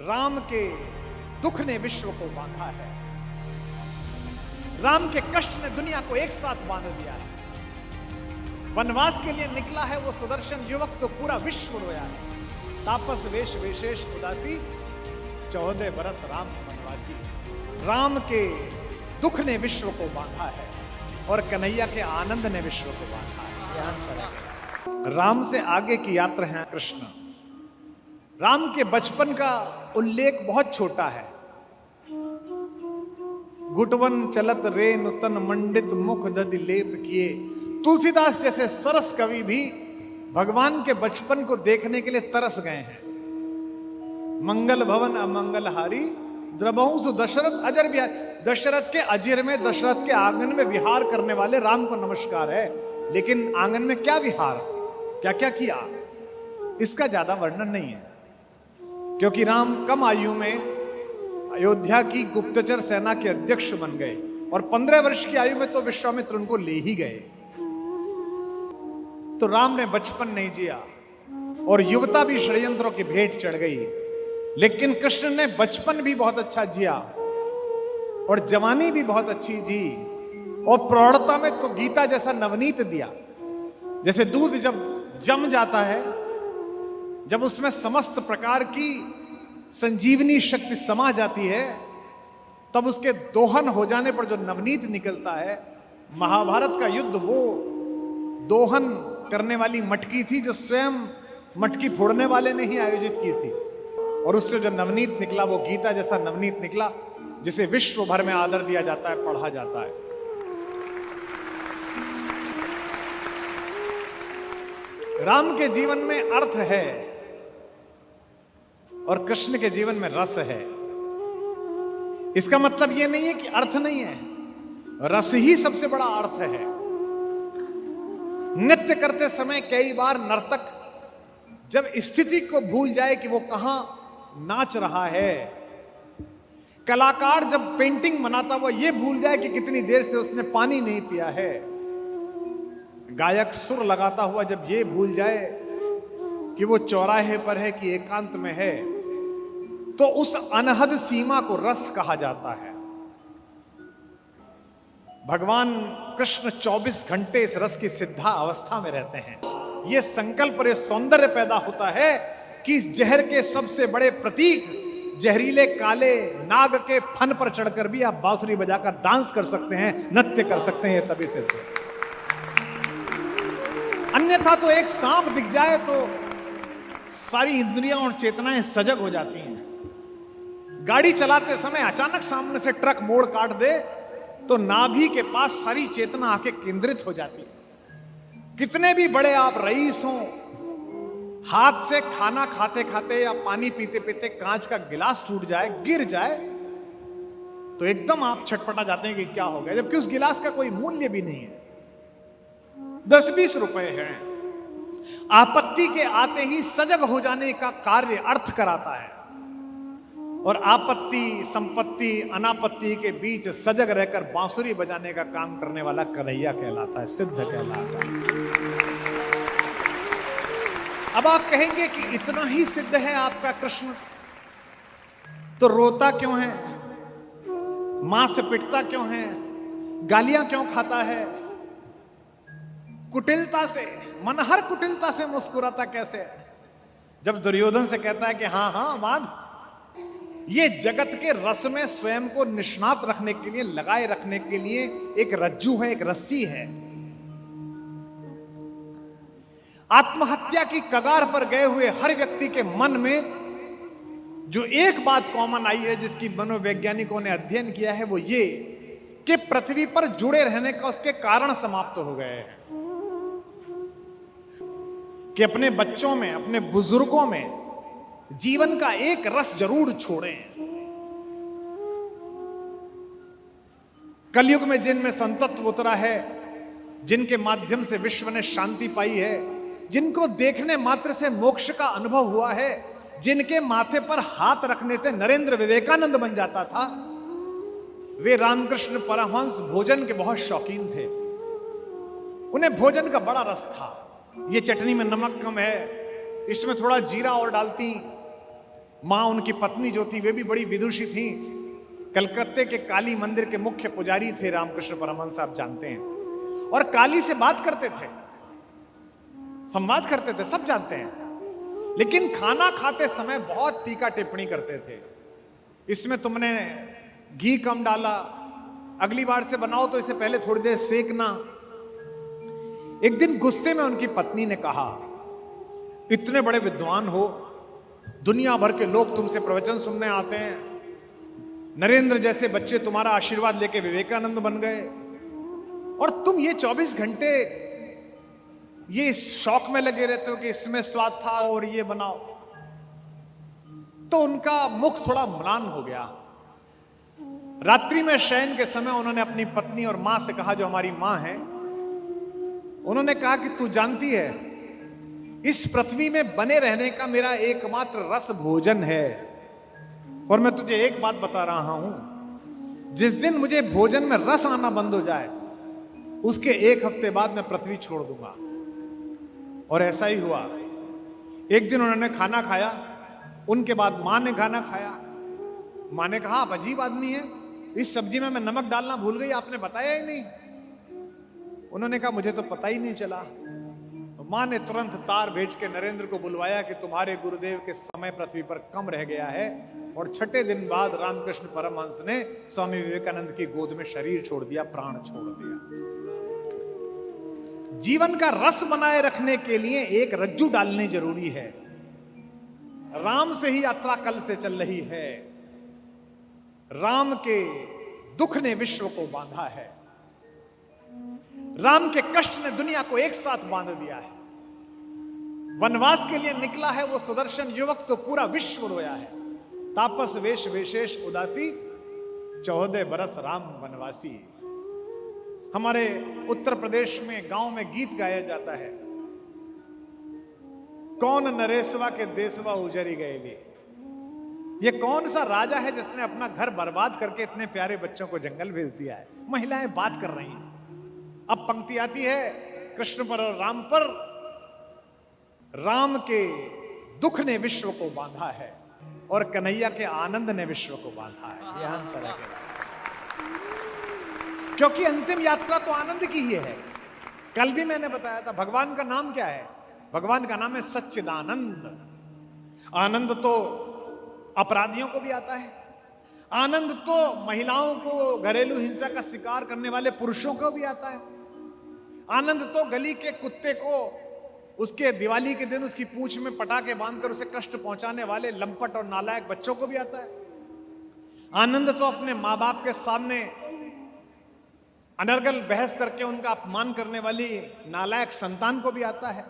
राम के दुख ने विश्व को बांधा है। राम के कष्ट ने दुनिया को एक साथ बांध दिया है। वनवास के लिए निकला है वो सुदर्शन युवक तो पूरा विश्व रोया है। तापस वेश विशेष उदासी 14 बरस राम वनवासी। राम के दुख ने विश्व को बांधा है और कन्हैया के आनंद ने विश्व को बांधा है। ध्यान करें, राम से आगे की यात्रा है कृष्ण। राम के बचपन का उल्लेख बहुत छोटा है। गुटवन चलत रे नुतन मंडित मुख दधि लेप किए। तुलसीदास जैसे सरस कवि भी भगवान के बचपन को देखने के लिए तरस गए हैं। मंगल भवन अमंगल हारी द्रबहु सु दशरथ अजर विहार। दशरथ के अजर में, दशरथ के आंगन में विहार करने वाले राम को नमस्कार है। लेकिन आंगन में क्या विहार, क्या क्या किया, इसका ज्यादा वर्णन नहीं है, क्योंकि राम कम आयु में अयोध्या की गुप्तचर सेना के अध्यक्ष बन गए और 15 वर्ष की आयु में तो विश्वामित्र उनको ले ही गए। तो राम ने बचपन नहीं जिया और युवता भी षड्यंत्रों की भेंट चढ़ गई। लेकिन कृष्ण ने बचपन भी बहुत अच्छा जिया और जवानी भी बहुत अच्छी जी और प्रौढ़ता में तो गीता जैसा नवनीत दिया। जैसे दूध जब जम जाता है, जब उसमें समस्त प्रकार की संजीवनी शक्ति समा जाती है, तब उसके दोहन हो जाने पर जो नवनीत निकलता है। महाभारत का युद्ध वो दोहन करने वाली मटकी थी जो स्वयं मटकी फोड़ने वाले ने ही आयोजित की थी, और उससे जो नवनीत निकला वो गीता जैसा नवनीत निकला, जिसे विश्व भर में आदर दिया जाता है, पढ़ा जाता है। राम के जीवन में अर्थ है और कृष्ण के जीवन में रस है। इसका मतलब यह नहीं है कि अर्थ नहीं है, रस ही सबसे बड़ा अर्थ है। नृत्य करते समय कई बार नर्तक जब स्थिति को भूल जाए कि वो कहां नाच रहा है, कलाकार जब पेंटिंग बनाता वो ये भूल जाए कि कितनी देर से उसने पानी नहीं पिया है, गायक सुर लगाता हुआ जब ये भूल जाए कि वो चौराहे पर है कि एकांत में है, तो उस अनहद सीमा को रस कहा जाता है। भगवान कृष्ण 24 घंटे इस रस की सिद्धा अवस्था में रहते हैं। यह संकल्प और यह सौंदर्य पैदा होता है कि इस जहर के सबसे बड़े प्रतीक जहरीले काले नाग के फन पर चढ़कर भी आप बांसुरी बजाकर डांस कर सकते हैं, नृत्य कर सकते हैं। तभी से तो अन्यथा तो एक सांप दिख जाए तो सारी इंद्रियां और चेतनाएं सजग हो जाती हैं। गाड़ी चलाते समय अचानक सामने से ट्रक मोड़ काट दे तो नाभि के पास सारी चेतना आके केंद्रित हो जाती है। कितने भी बड़े आप रईस हों, हाथ से खाना खाते खाते या पानी पीते पीते कांच का गिलास टूट जाए, गिर जाए, तो एकदम आप छटपटा जाते हैं कि क्या हो गया, जबकि उस गिलास का कोई मूल्य भी नहीं है, 10-20 रुपए हैं। आपत्ति के आते ही सजग हो जाने का कार्य अर्थ कराता है, और आपत्ति संपत्ति अनापत्ति के बीच सजग रहकर बांसुरी बजाने का काम करने वाला कन्हैया कहलाता है, सिद्ध कहलाता है। अब आप कहेंगे कि इतना ही सिद्ध है आपका कृष्ण, तो रोता क्यों है, मां से पिटता क्यों है, गालियां क्यों खाता है, कुटिलता से, मनहर कुटिलता से मुस्कुराता कैसे है? जब दुर्योधन से कहता है कि हाँ हाँ माद, ये जगत के रस में स्वयं को निष्णात रखने के लिए, लगाए रखने के लिए एक रज्जू है, एक रस्सी है। आत्महत्या की कगार पर गए हुए हर व्यक्ति के मन में जो एक बात कॉमन आई है, जिसकी मनोवैज्ञानिकों ने अध्ययन किया है, वो ये कि पृथ्वी पर जुड़े रहने का उसके कारण समाप्त हो गए हैं। कि अपने बच्चों में, अपने बुजुर्गों में जीवन का एक रस जरूर छोड़ें। कलयुग में जिनमें संतत्व उतरा है, जिनके माध्यम से विश्व ने शांति पाई है, जिनको देखने मात्र से मोक्ष का अनुभव हुआ है, जिनके माथे पर हाथ रखने से नरेंद्र विवेकानंद बन जाता था, वे रामकृष्ण परमहंस भोजन के बहुत शौकीन थे। उन्हें भोजन का बड़ा रस था। ये चटनी में नमक कम है, इसमें थोड़ा जीरा और डालती मां उनकी पत्नी जो थी वे भी बड़ी विदुषी थी, कलकत्ते के काली मंदिर के मुख्य पुजारी थे रामकृष्ण परमहंस, आप जानते हैं, और काली से बात करते थे, संवाद करते थे, सब जानते हैं। लेकिन खाना खाते समय बहुत टीका टिप्पणी करते थे, इसमें तुमने घी कम डाला, अगली बार से बनाओ तो इसे पहले थोड़ी देर सेकना। एक दिन गुस्से में उनकी पत्नी ने कहा, इतने बड़े विद्वान हो, दुनिया भर के लोग तुमसे प्रवचन सुनने आते हैं, नरेंद्र जैसे बच्चे तुम्हारा आशीर्वाद लेके विवेकानंद बन गए, और तुम ये 24 घंटे ये इस शौक में लगे रहते हो कि इसमें स्वाद था और ये बनाओ। तो उनका मुख थोड़ा म्लान हो गया। रात्रि में शयन के समय उन्होंने अपनी पत्नी और मां से कहा, जो हमारी मां है, उन्होंने कहा कि तू जानती है इस पृथ्वी में बने रहने का मेरा एकमात्र रस भोजन है, और मैं तुझे एक बात बता रहा हूं, जिस दिन मुझे भोजन में रस आना बंद हो जाए उसके एक हफ्ते बाद मैं पृथ्वी छोड़ दूंगा। और ऐसा ही हुआ। एक दिन उन्होंने खाना खाया, उनके बाद मां ने खाना खाया। मां ने कहा, आप अजीब आदमी हैं, इस सब्जी में मैं नमक डालना भूल गई, आपने बताया ही नहीं। उन्होंने कहा, मुझे तो पता ही नहीं चला। मां ने तुरंत तार भेज के नरेंद्र को बुलवाया कि तुम्हारे गुरुदेव के समय पृथ्वी पर कम रह गया है। और छठे दिन बाद रामकृष्ण परमहंस ने स्वामी विवेकानंद की गोद में शरीर छोड़ दिया, प्राण छोड़ दिया। जीवन का रस बनाए रखने के लिए एक रज्जू डालनी जरूरी है। राम से ही यात्रा कल से चल रही है। राम के दुख ने विश्व को बांधा है, राम के कष्ट ने दुनिया को एक साथ बांध दिया है। वनवास के लिए निकला है वो सुदर्शन युवक तो पूरा विश्व रोया है। तापस वेश विशेष उदासी, 14 बरस राम वनवासी। हमारे उत्तर प्रदेश में गांव में गीत गाया जाता है, कौन नरेशवा के देशवा उजरी गए ली। ये कौन सा राजा है जिसने अपना घर बर्बाद करके इतने प्यारे बच्चों को जंगल भेज दिया है। महिलाएं बात कर रही हैं। अब पंक्ति आती है कृष्ण पर और राम पर, राम के दुख ने विश्व को बांधा है और कन्हैया के आनंद ने विश्व को बांधा है। यह अंतर है, क्योंकि अंतिम यात्रा तो आनंद की ही है। कल भी मैंने बताया था, भगवान का नाम क्या है? भगवान का नाम है सच्चिदानंद। आनंद तो अपराधियों को भी आता है, आनंद तो महिलाओं को, घरेलू हिंसा का शिकार करने वाले पुरुषों को भी आता है, आनंद तो गली के कुत्ते को उसके दिवाली के दिन उसकी पूंछ में पटाखे बांधकर उसे कष्ट पहुंचाने वाले लंपट और नालायक बच्चों को भी आता है। आनंद तो अपने मां बाप के सामने अनर्गल बहस करके उनका अपमान करने वाली नालायक संतान को भी आता है।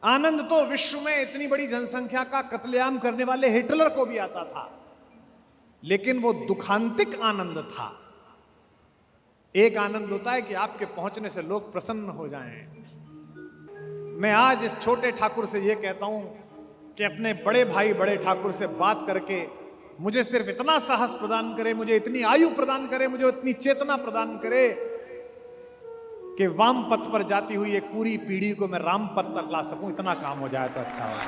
आनंद तो विश्व में इतनी बड़ी जनसंख्या का कत्लेआम करने वाले हिटलर को भी आता था। लेकिन वो दुखांतिक आनंद था। एक आनंद होता है कि आपके पहुंचने से लोग प्रसन्न हो जाएं। मैं आज इस छोटे ठाकुर से यह कहता हूं कि अपने बड़े भाई बड़े ठाकुर से बात करके मुझे सिर्फ इतना साहस प्रदान करे, मुझे इतनी आयु प्रदान करे, मुझे इतनी चेतना प्रदान करे कि वाम पथ पर जाती हुई एक पूरी पीढ़ी को मैं राम पथ तक ला सकूं। इतना काम हो जाए तो अच्छा होगा।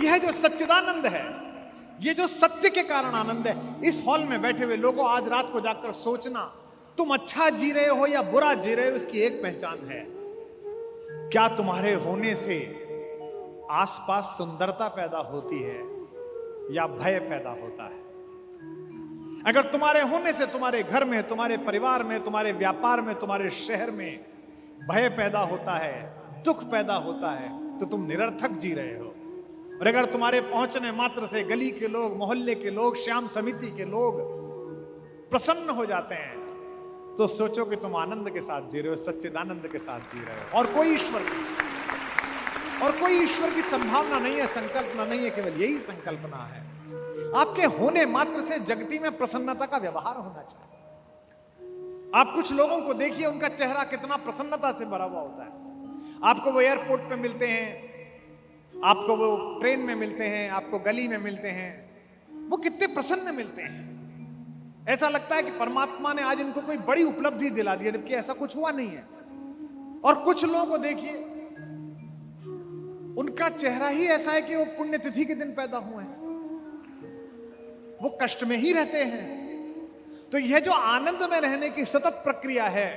यह जो सच्चिदानंद है, ये जो सत्य के कारण आनंद है, इस हॉल में बैठे हुए लोगों आज रात को जाकर सोचना, तुम अच्छा जी रहे हो या बुरा जी रहे हो, इसकी एक पहचान है। क्या तुम्हारे होने से आसपास सुंदरता पैदा होती है या भय पैदा होता है? अगर तुम्हारे होने से तुम्हारे घर में, तुम्हारे परिवार में, तुम्हारे व्यापार में, तुम्हारे शहर में भय पैदा होता है, दुख पैदा होता है, तो तुम निरर्थक जी रहे हो। और अगर तुम्हारे पहुंचने मात्र से गली के लोग, मोहल्ले के लोग, श्याम समिति के लोग प्रसन्न हो जाते हैं, तो सोचो कि तुम आनंद के साथ जी रहे हो, सच्चिदानंद के साथ जी रहे हो। और कोई ईश्वर की संभावना नहीं है, संकल्पना नहीं है, केवल यही संकल्पना है। आपके होने मात्र से जगती में प्रसन्नता का व्यवहार होना चाहिए। आप कुछ लोगों को देखिए, उनका चेहरा कितना प्रसन्नता से भरा हुआ होता है। आपको वो एयरपोर्ट पे मिलते हैं, आपको वो ट्रेन में मिलते हैं, आपको गली में मिलते हैं, वो कितने प्रसन्न मिलते हैं। ऐसा लगता है कि परमात्मा ने आज इनको कोई बड़ी उपलब्धि दिला दी है, जबकि ऐसा कुछ हुआ नहीं है। और कुछ लोगों को देखिए, उनका चेहरा ही ऐसा है कि वो पुण्यतिथि के दिन पैदा हुए हैं, वो कष्ट में ही रहते हैं। तो यह जो आनंद में रहने की सतत प्रक्रिया है,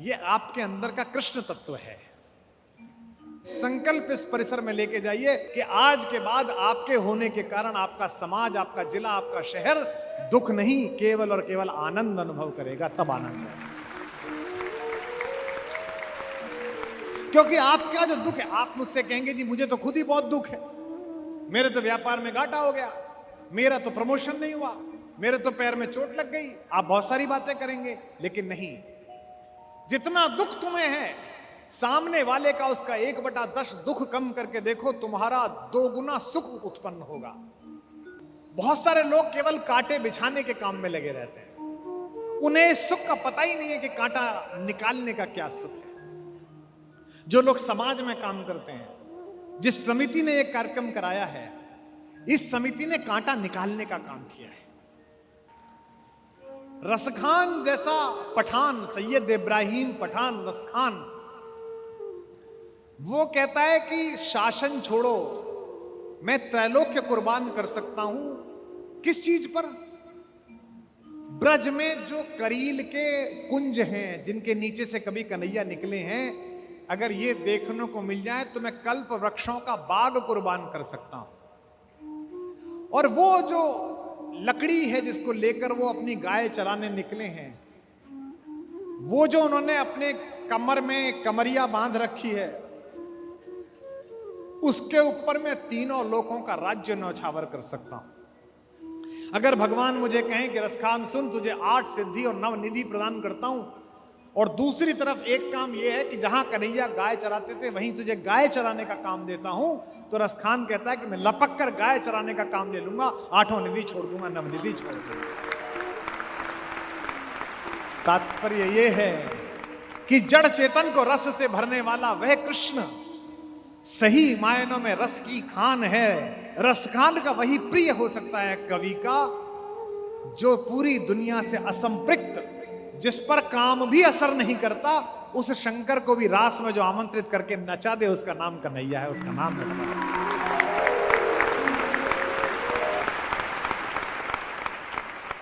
यह आपके अंदर का कृष्ण तत्व है। संकल्प इस परिसर में लेके जाइए कि आज के बाद आपके होने के कारण आपका समाज, आपका जिला, आपका शहर दुख नहीं, केवल और केवल आनंद अनुभव करेगा। तब आनंद है, क्योंकि आपका जो दुख है, आप मुझसे कहेंगे जी मुझे तो खुद ही बहुत दुख है, मेरे तो व्यापार में घाटा हो गया, मेरा तो प्रमोशन नहीं हुआ, मेरे तो पैर में चोट लग गई। आप बहुत सारी बातें करेंगे, लेकिन नहीं, जितना दुख तुम्हें है, सामने वाले का उसका 1/10 दुख कम करके देखो, तुम्हारा 2 गुना सुख उत्पन्न होगा। बहुत सारे लोग केवल कांटे बिछाने के काम में लगे रहते हैं, उन्हें सुख का पता ही नहीं है कि कांटा निकालने का क्या सुख है। जो लोग समाज में काम करते हैं, जिस समिति ने एक कार्यक्रम कराया है, इस समिति ने कांटा निकालने का काम किया है। रसखान जैसा पठान, सैयद इब्राहिम पठान रसखान, वो कहता है कि शासन छोड़ो, मैं त्रैलोक्य कुर्बान कर सकता हूं। किस चीज पर? ब्रज में जो करील के कुंज हैं, जिनके नीचे से कभी कन्हैया निकले हैं, अगर ये देखने को मिल जाए तो मैं कल्प वृक्षों का बाग कुर्बान कर सकता हूं। और वो जो लकड़ी है जिसको लेकर वो अपनी गाय चराने निकले हैं, वो जो उन्होंने अपने कमर में कमरिया बांध रखी है, उसके ऊपर मैं 3 लोकों का राज्य न्यौछावर कर सकता हूं। अगर भगवान मुझे कहें कि रसखान सुन, तुझे 8 सिद्धि और 9 निधि प्रदान करता हूं, और दूसरी तरफ एक काम यह है कि जहां कन्हैया गाय चराते थे वहीं तुझे गाय चराने का काम देता हूं, तो रसखान कहता है कि मैं लपक कर गाय चराने का काम ले लूंगा, 8 निधि छोड़ दूंगा, 9 निधि छोड़ दूंगा। तात्पर्य यह है कि जड़ चेतन को रस से भरने वाला वह कृष्ण सही मायनों में रस की खान है। रसखान का वही प्रिय हो सकता है कवि का, जो पूरी दुनिया से असंपृक्त, जिस पर काम भी असर नहीं करता, उस शंकर को भी रास में जो आमंत्रित करके नचा दे, उसका नाम कन्हैया है, उसका नाम है।